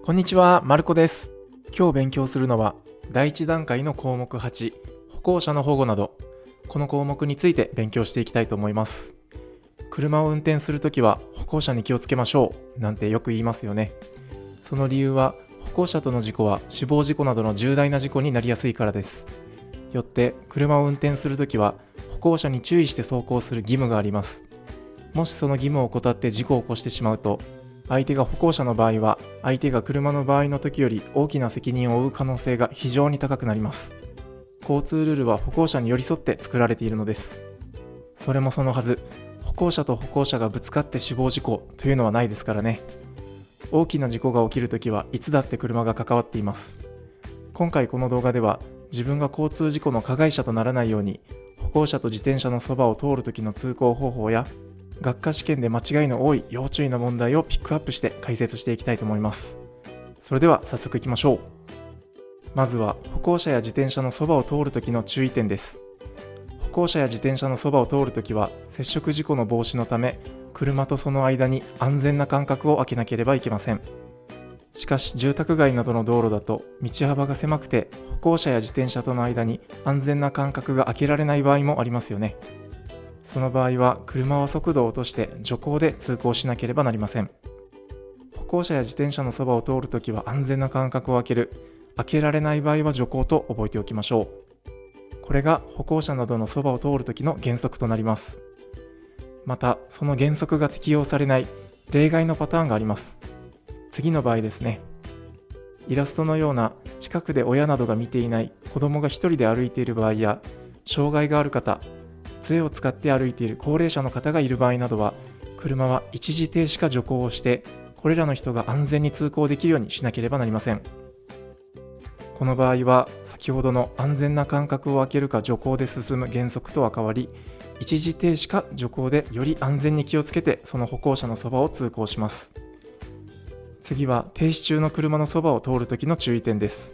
こんにちは、まるこです。今日勉強するのは第1段階の項目8、歩行者の保護など、この項目について勉強していきたいと思います。車を運転するときは歩行者に気をつけましょうなんてよく言いますよね。その理由は歩行者との事故は死亡事故などの重大な事故になりやすいからです。よって車を運転するときは歩行者に注意して走行する義務があります。もしその義務を怠って事故を起こしてしまうと、相手が歩行者の場合は相手が車の場合の時より大きな責任を負う可能性が非常に高くなります。交通ルールは歩行者に寄り添って作られているのです。それもそのはず、歩行者と歩行者がぶつかって死亡事故というのはないですからね。大きな事故が起きるときはいつだって車が関わっています。今回この動画では自分が交通事故の加害者とならないように歩行者と自転車のそばを通るときの通行方法や学科試験で間違いの多い要注意な問題をピックアップして解説していきたいと思います。それでは早速いきましょう。まずは歩行者や自転車のそばを通るときの注意点です。歩行者や自転車のそばを通るときは接触事故の防止のため車とその間に安全な間隔を空けなければいけません。しかし住宅街などの道路だと道幅が狭くて歩行者や自転車との間に安全な間隔が空けられない場合もありますよね。その場合は車は速度を落として徐行で通行しなければなりません。歩行者や自転車のそばを通るときは安全な間隔を空ける、空けられない場合は徐行と覚えておきましょう。これが歩行者などのそばを通るときの原則となります。またその原則が適用されない例外のパターンがあります。次の場合ですね。イラストのような近くで親などが見ていない子供が一人で歩いている場合や障害がある方、杖を使って歩いている高齢者の方がいる場合などは車は一時停止か徐行をしてこれらの人が安全に通行できるようにしなければなりません。この場合は先ほどの安全な間隔を空けるか徐行で進む原則とは変わり、一時停止か徐行でより安全に気をつけてその歩行者のそばを通行します。次は停止中の車のそばを通るときの注意点です。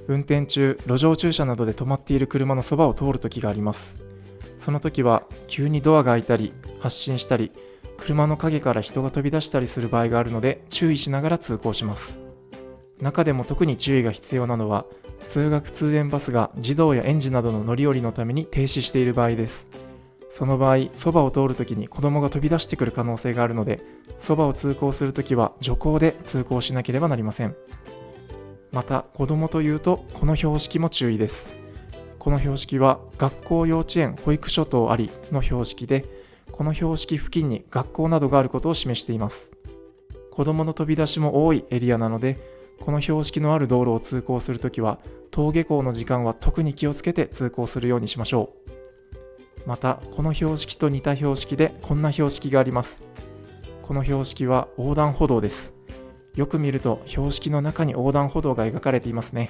運転中、路上駐車などで止まっている車のそばを通るときがあります。その時は急にドアが開いたり発進したり車の陰から人が飛び出したりする場合があるので注意しながら通行します。中でも特に注意が必要なのは通学通園バスが児童や園児などの乗り降りのために停止している場合です。その場合、そばを通るときに子供が飛び出してくる可能性があるのでそばを通行するときは徐行で通行しなければなりません。また子供というとこの標識も注意です。この標識は学校、幼稚園、保育所等ありの標識で、この標識付近に学校などがあることを示しています。子どもの飛び出しも多いエリアなので、この標識のある道路を通行するときは、登下校の時間は特に気をつけて通行するようにしましょう。また、この標識と似た標識でこんな標識があります。この標識は横断歩道です。よく見ると標識の中に横断歩道が描かれていますね。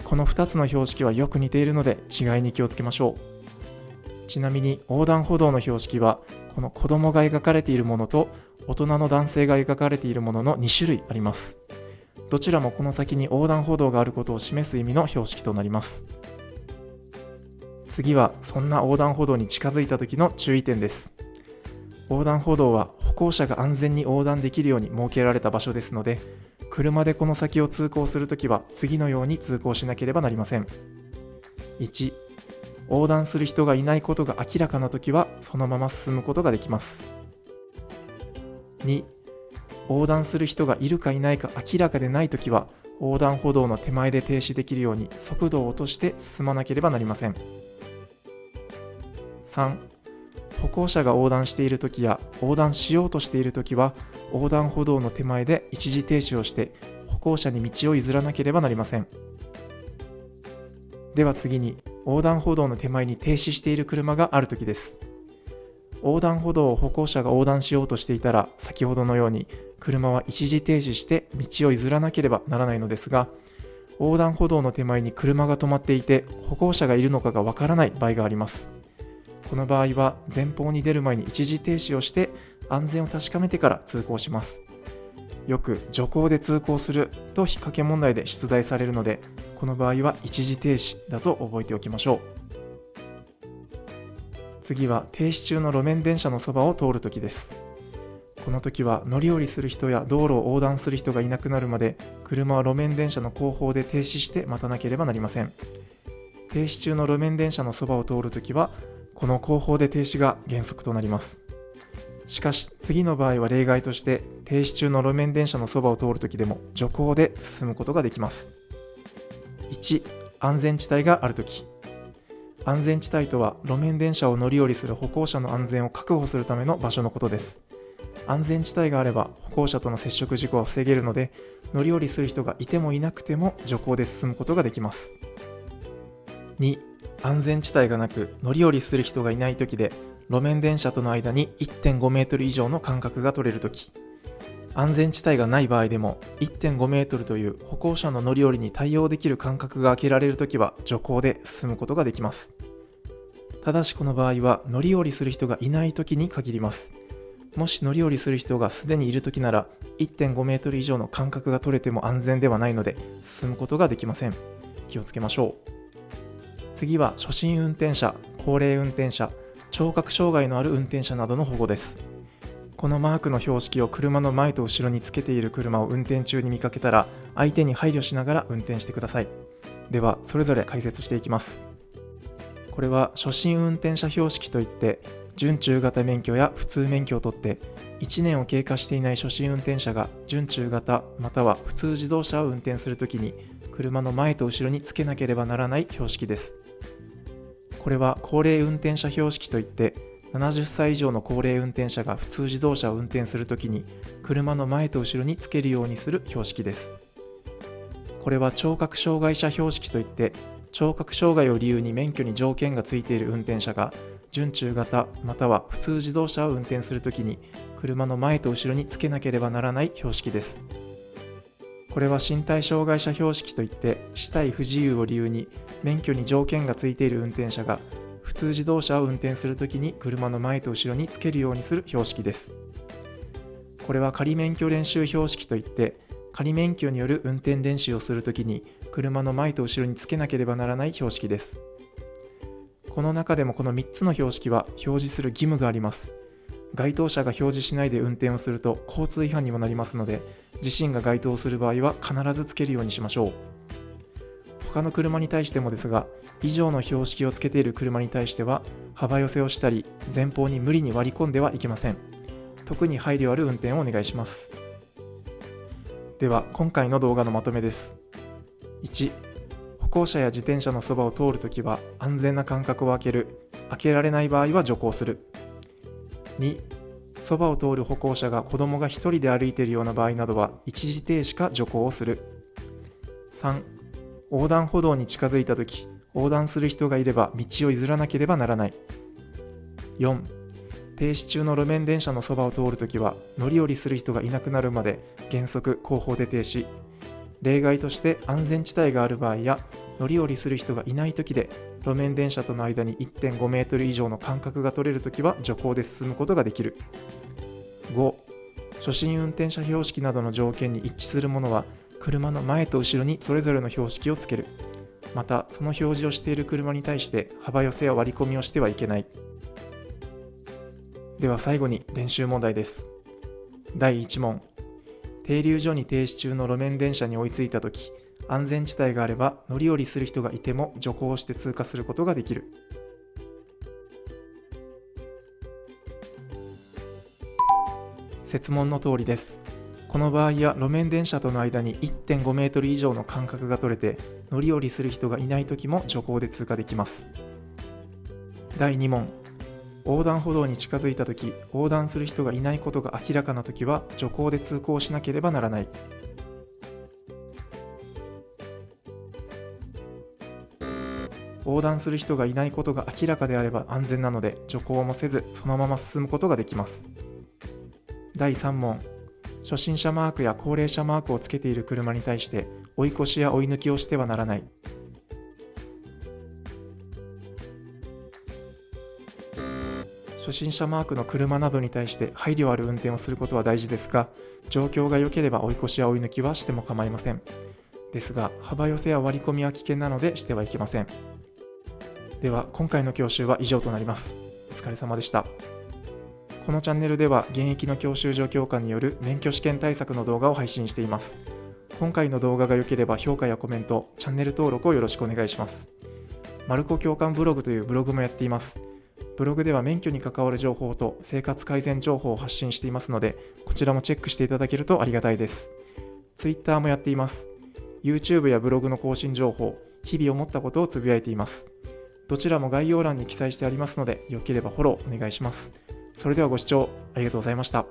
この2つの標識はよく似ているので違いに気をつけましょう。ちなみに横断歩道の標識はこの子供が描かれているものと大人の男性が描かれているものの2種類あります。どちらもこの先に横断歩道があることを示す意味の標識となります。次はそんな横断歩道に近づいた時の注意点です。横断歩道は歩行者が安全に横断できるように設けられた場所ですので、車でこの先を通行するときは次のように通行しなければなりません。1、横断する人がいないことが明らかなときはそのまま進むことができます。2、横断する人がいるかいないか明らかでないときは横断歩道の手前で停止できるように速度を落として進まなければなりません。3、歩行者が横断しているときや横断しようとしているときは横断歩道の手前で一時停止をして歩行者に道を譲らなければなりません。では次に横断歩道の手前に停止している車があるときです。横断歩道を歩行者が横断しようとしていたら先ほどのように車は一時停止して道を譲らなければならないのですが、横断歩道の手前に車が止まっていて歩行者がいるのかがわからない場合があります。この場合は前方に出る前に一時停止をして安全を確かめてから通行します。よく徐行で通行すると引っ掛け問題で出題されるので、この場合は一時停止だと覚えておきましょう。次は停止中の路面電車のそばを通るときです。この時は乗り降りする人や道路を横断する人がいなくなるまで、車は路面電車の後方で停止して待たなければなりません。停止中の路面電車のそばを通るときは、この後方で停止が原則となります。しかし、次の場合は例外として、停止中の路面電車のそばを通るときでも徐行で進むことができます。1、安全地帯があるとき。安全地帯とは、路面電車を乗り降りする歩行者の安全を確保するための場所のことです。安全地帯があれば、歩行者との接触事故は防げるので、乗り降りする人がいてもいなくても徐行で進むことができます。2、安全地帯がなく乗り降りする人がいないときで、路面電車との間に 1.5 メートル以上の間隔が取れるとき。安全地帯がない場合でも 1.5 メートルという歩行者の乗り降りに対応できる間隔が空けられるときは徐行で進むことができます。ただしこの場合は乗り降りする人がいないときに限ります。もし乗り降りする人がすでにいるときなら 1.5 メートル以上の間隔が取れても安全ではないので進むことができません。気をつけましょう。次は初心運転者、高齢運転者、聴覚障害のある運転者などの保護です。このマークの標識を車の前と後ろにつけている車を運転中に見かけたら、相手に配慮しながら運転してください。では、それぞれ解説していきます。これは初心運転者標識といって、準中型免許や普通免許を取って1年を経過していない初心運転者が準中型または普通自動車を運転するときに車の前と後ろにつけなければならない標識です。これは高齢運転者標識といって70歳以上の高齢運転者が普通自動車を運転するときに車の前と後ろにつけるようにする標識です。これは聴覚障害者標識といって聴覚障害を理由に免許に条件がついている運転者が準中型または普通自動車を運転するときに車の前と後ろにつけなければならない標識です。これは身体障害者標識といって肢体不自由を理由に免許に条件がついている運転者が普通自動車を運転するときに車の前と後ろにつけるようにする標識です。これは仮免許練習標識といって仮免許による運転練習をするときに車の前と後ろにつけなければならない標識です。この中でもこの3つの標識は表示する義務があります。該当者が表示しないで運転をすると交通違反にもなりますので、自身が該当する場合は必ずつけるようにしましょう。他の車に対してもですが、以上の標識をつけている車に対しては幅寄せをしたり前方に無理に割り込んではいけません。特に配慮ある運転をお願いします。では今回の動画のまとめです。1、歩行者や自転車のそばを通るときは安全な間隔を空ける。空けられない場合は徐行する。2、そばを通る歩行者が子供が一人で歩いているような場合などは一時停止か徐行をする。3、横断歩道に近づいたとき、横断する人がいれば道を譲らなければならない。4、停止中の路面電車のそばを通るときは乗り降りする人がいなくなるまで原則後方で停止。例外として安全地帯がある場合や乗り降りする人がいないときで路面電車との間に 1.5 メートル以上の間隔が取れるときは徐行で進むことができる。5、初心運転者標識などの条件に一致するものは車の前と後ろにそれぞれの標識をつける。またその表示をしている車に対して幅寄せや割り込みをしてはいけない。では最後に練習問題です。第1問。停留所に停止中の路面電車に追いついたとき、安全地帯があれば乗り降りする人がいても徐行して通過することができる。設問の通りです。この場合や路面電車との間に 1.5 メートル以上の間隔が取れて乗り降りする人がいないときも徐行で通過できます。第2問。横断歩道に近づいたとき、横断する人がいないことが明らかなときは徐行で通行しなければならない。横断する人がいないことが明らかであれば安全なので徐行もせずそのまま進むことができます。第3問。初心者マークや高齢者マークをつけている車に対して追い越しや追い抜きをしてはならない。初心者マークの車などに対して配慮ある運転をすることは大事ですが、状況が良ければ追い越しや追い抜きはしても構いません。ですが、幅寄せや割り込みは危険なのでしてはいけません。では、今回の教習は以上となります。お疲れ様でした。このチャンネルでは現役の教習所教官による免許試験対策の動画を配信しています。今回の動画が良ければ評価やコメント、チャンネル登録をよろしくお願いします。マルコ教官ブログというブログもやっています。ブログでは免許に関わる情報と生活改善情報を発信していますので、こちらもチェックしていただけるとありがたいです。Twitter もやっています。YouTube やブログの更新情報、日々思ったことをつぶやいています。どちらも概要欄に記載してありますので、良ければフォローお願いします。それではご視聴ありがとうございました。